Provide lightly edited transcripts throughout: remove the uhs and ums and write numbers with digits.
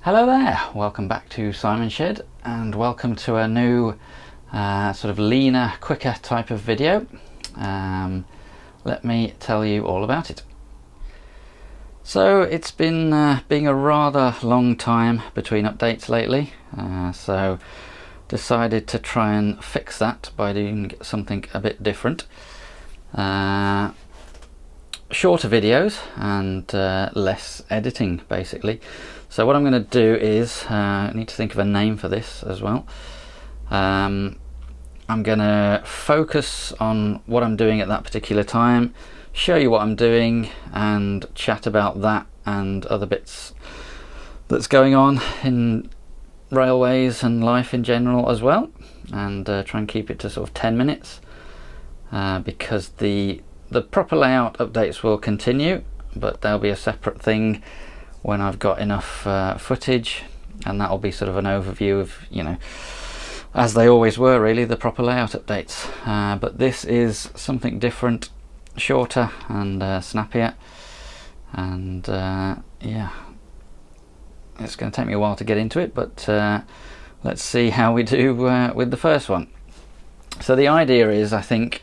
Hello there, welcome back to Simon Shed and welcome to a new sort of leaner, quicker type of video. Let me tell you all about it. So it's been being a rather long time between updates lately, so decided to try and fix that by doing something a bit different. Shorter videos and less editing basically. So what I'm going to do is, I need to think of a name for this as well. I'm going to focus on what I'm doing at that particular time, show you what I'm doing and chat about that and other bits that's going on in railways and life in general as well, and try and keep it to sort of 10 minutes because the proper layout updates will continue, but there'll be a separate thing when I've got enough footage, and that'll be sort of an overview of, you know, as they always were really, the proper layout updates. But this is something different, shorter and snappier, and yeah, it's going to take me a while to get into it, but let's see how we do with the first one. So the idea is, I think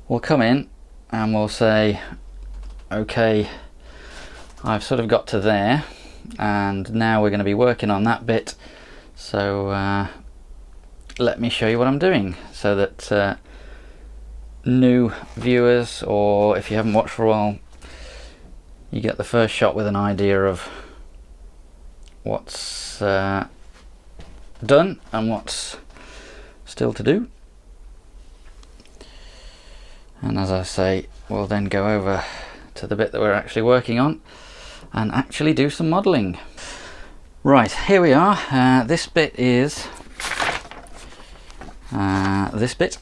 we'll come in and we'll say, okay, I've sort of got to there, and now we're going to be working on that bit, so let me show you what I'm doing, so that new viewers, or if you haven't watched for a while, you get the first shot with an idea of what's done and what's still to do. And as I say, we'll then go over to the bit that we're actually working on and actually do some modelling. Right, here we are. This bit is this bit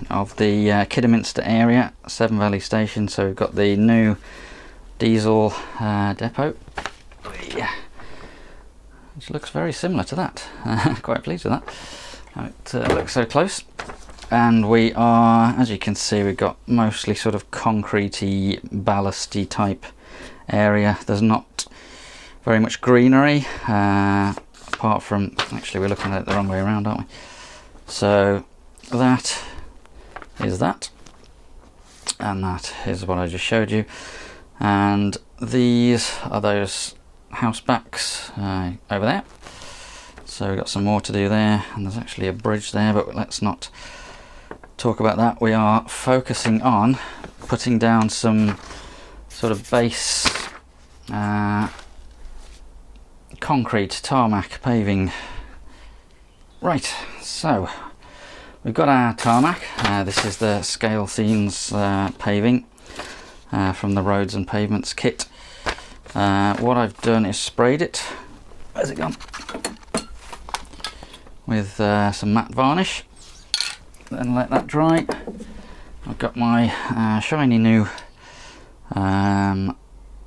of the Kidderminster area, Severn Valley Station. So we've got the new diesel depot, which looks very similar to that. Quite pleased with that. It looks so close. And we are, as you can see, we've got mostly sort of concretey, ballasty type area. There's not very much greenery, apart from, actually we're looking at it the wrong way around, aren't we? So that is that, and that is what I just showed you. And these are those house backs over there. So we've got some more to do there, and there's actually a bridge there, but let's not talk about that. We are focusing on putting down some sort of base concrete, tarmac, paving. Right, so we've got our tarmac. This is the Scale Scenes paving from the Roads and Pavements kit. What I've done is sprayed it, where's it gone, with some matte varnish, then let that dry. I've got my shiny new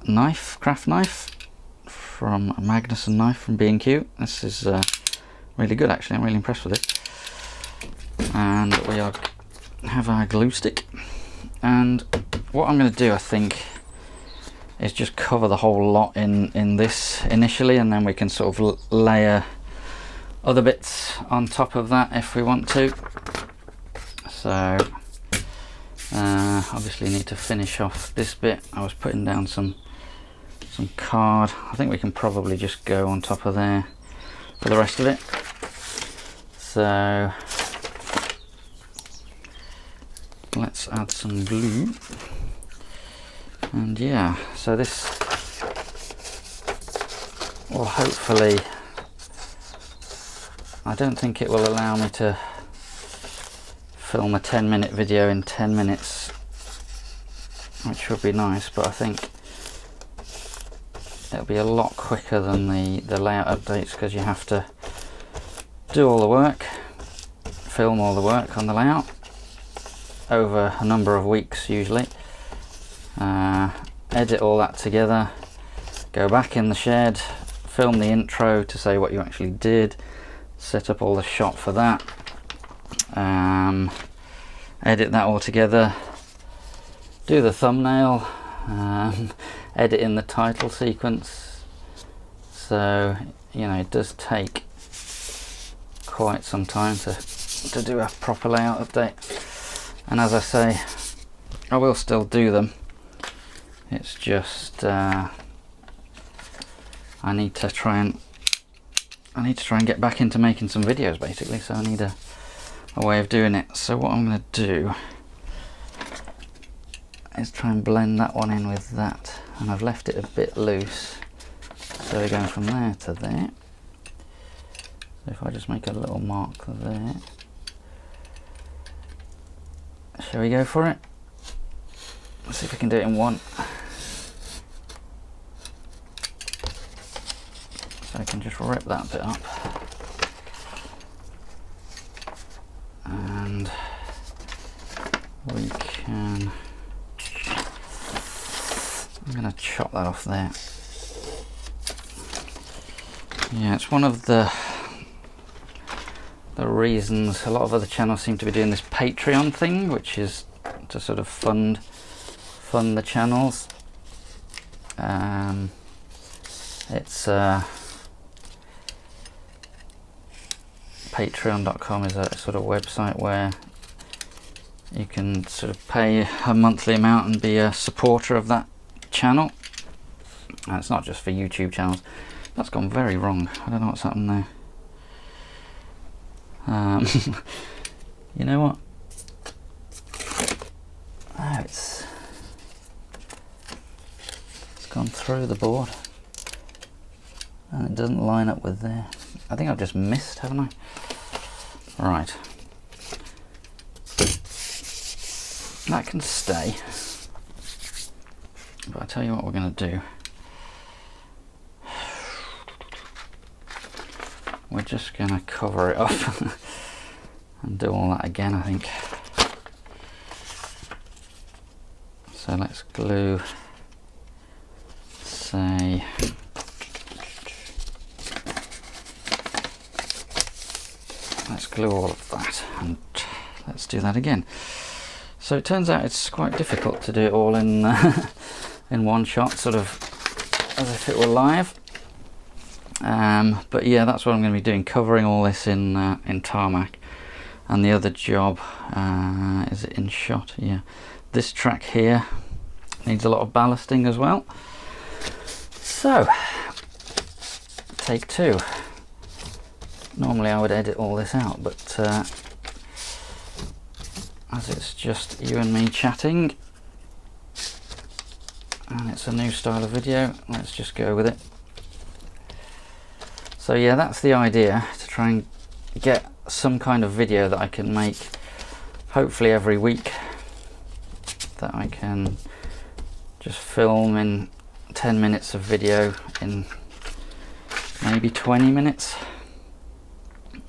knife, craft knife from Magnus and Knife from B&Q. This is really good actually, I'm really impressed with it. And we have our glue stick, and what I'm going to do, I think, is just cover the whole lot in this initially, and then we can sort of layer other bits on top of that if we want to. So obviously need to finish off this bit. I was putting down some card. I think we can probably just go on top of there for the rest of it. So let's add some glue, and yeah, so this will hopefully, I don't think it will allow me to film a 10-minute video in 10 minutes, which would be nice, but I think it'll be a lot quicker than the layout updates, because you have to do all the work, film all the work on the layout over a number of weeks usually, edit all that together, go back in the shed, film the intro to say what you actually did, set up all the shot for that, edit that all together, do the thumbnail, edit in the title sequence. So you know, it does take quite some time to do a proper layout update. And as I say, I will still do them. It's just I need to try and get back into making some videos, basically. So I need a way of doing it. So what I'm going to do is try and blend that one in with that, and I've left it a bit loose, so we're going from there to there. So if I just make a little mark there, shall we go for it? Let's see if we can do it in one. So I can just rip that bit up, and we can, I'm going to chop that off there. Yeah, it's one of the reasons a lot of other channels seem to be doing this Patreon thing, which is to sort of fund the channels. It's patreon.com is a sort of website where you can sort of pay a monthly amount and be a supporter of that channel. And it's not just for YouTube channels. That's gone very wrong. I don't know what's happened there. You know what? Oh, it's gone through the board and it doesn't line up with there. I think I've just missed, haven't I? Right. That can stay. But I tell you what we're going to do. We're just going to cover it up and do all that again, I think. So let's glue, say, let's glue all of that, and let's do that again. So it turns out it's quite difficult to do it all in in one shot, sort of as if it were live. But yeah, that's what I'm going to be doing, covering all this in Tarmac. And the other job, is it InShot? Yeah. This track here needs a lot of ballasting as well. So, take two. Normally I would edit all this out, but as it's just you and me chatting, and it's a new style of video, let's just go with it. So yeah, that's the idea, to try and get some kind of video that I can make hopefully every week, that I can just film in 10 minutes of video in maybe 20 minutes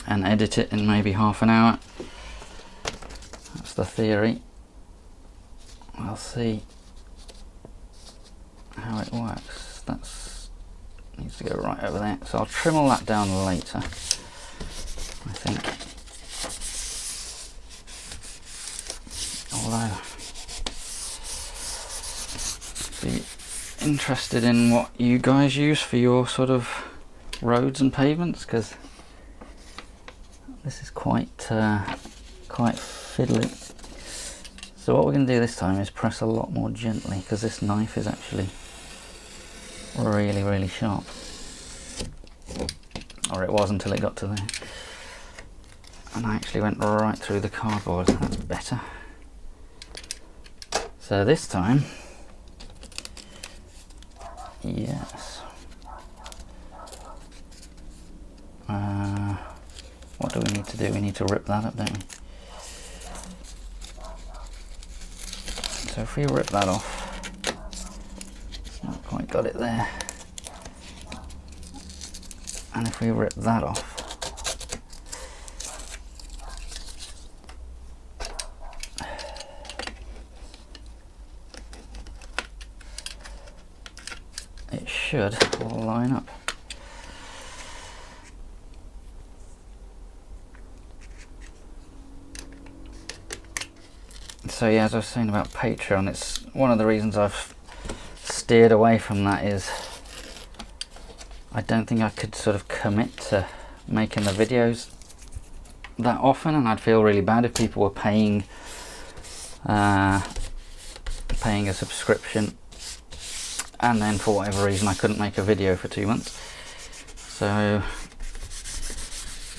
and edit it in maybe half an hour. That's the theory. We'll see how it works. That's needs to go right over there, so I'll trim all that down later, I think. Although, be interested in what you guys use for your sort of roads and pavements, because this is quite fiddly. So what we're going to do this time is press a lot more gently, because this knife is actually really sharp, or it was until it got to there, and I actually went right through the cardboard. That's better. So this time, yes, what do we need to do? We need to rip that up, don't we? So if we rip that off, not quite got it there, and if we rip that off, it should all line up. So yeah, as I was saying about Patreon, it's one of the reasons I've steered away from that, is I don't think I could sort of commit to making the videos that often, and I'd feel really bad if people were paying a subscription and then for whatever reason I couldn't make a video for 2 months. So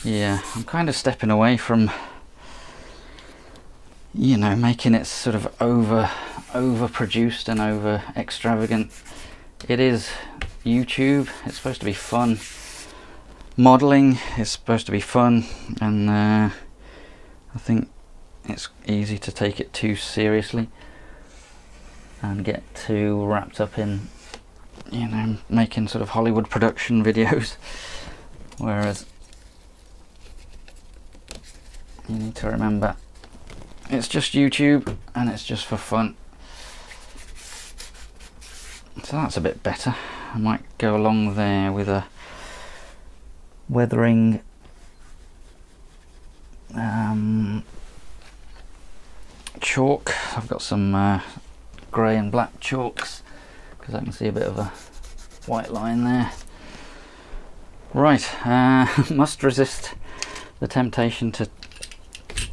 yeah, I'm kind of stepping away from, you know, making it sort of over produced and over extravagant. It is YouTube, it's supposed to be fun. Modeling is supposed to be fun, and I think it's easy to take it too seriously and get too wrapped up in, you know, making sort of Hollywood production videos, whereas you need to remember it's just YouTube and it's just for fun. So that's a bit better. I might go along there with a weathering chalk. I've got some grey and black chalks because I can see a bit of a white line there. Right, must resist the temptation to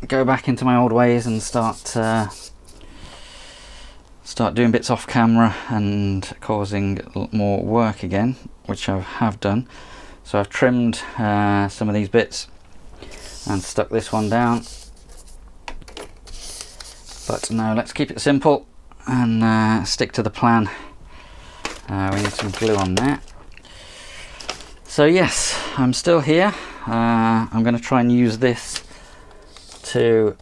go back into my old ways and start doing bits off camera and causing more work again, which I have done. So I've trimmed some of these bits and stuck this one down, but no, let's keep it simple and stick to the plan. We need some glue on there. So yes, I'm still here. I'm going to try and use this to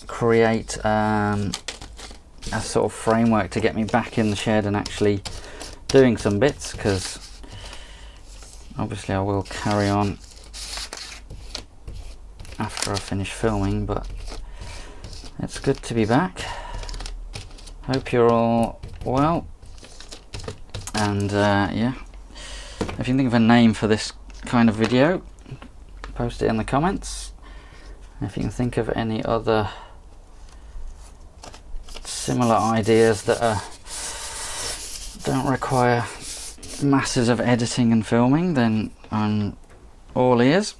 create a sort of framework to get me back in the shed and actually doing some bits, because obviously I will carry on after I finish filming, but it's good to be back. Hope you're all well, and yeah, if you think of a name for this kind of video, post it in the comments. If you can think of any other similar ideas that don't require masses of editing and filming, then I'm all ears.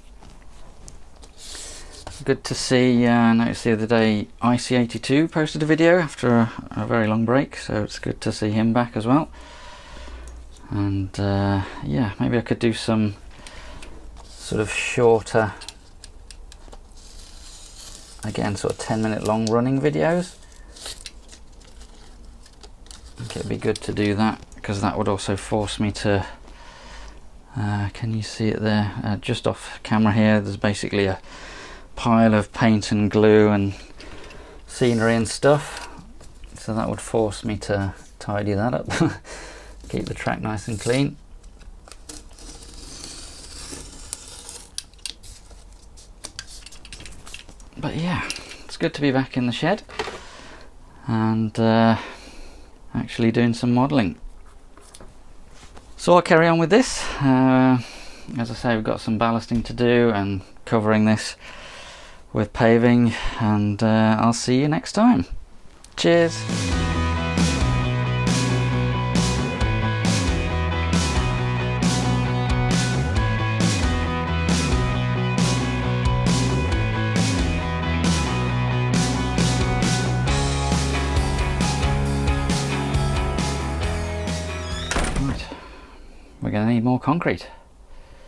Good to see, I noticed the other day Icy82 posted a video after a very long break, so it's good to see him back as well. And yeah, maybe I could do some sort of shorter, again, sort of 10-minute long running videos. I think it'd be good to do that, because that would also force me to can you see it there, just off camera here, there's basically a pile of paint and glue and scenery and stuff, so that would force me to tidy that up. Keep the track nice and clean. But yeah, it's good to be back in the shed and actually doing some modelling. So I'll carry on with this. As I say, we've got some ballasting to do and covering this with paving, and I'll see you next time. Cheers. We're going to need more concrete.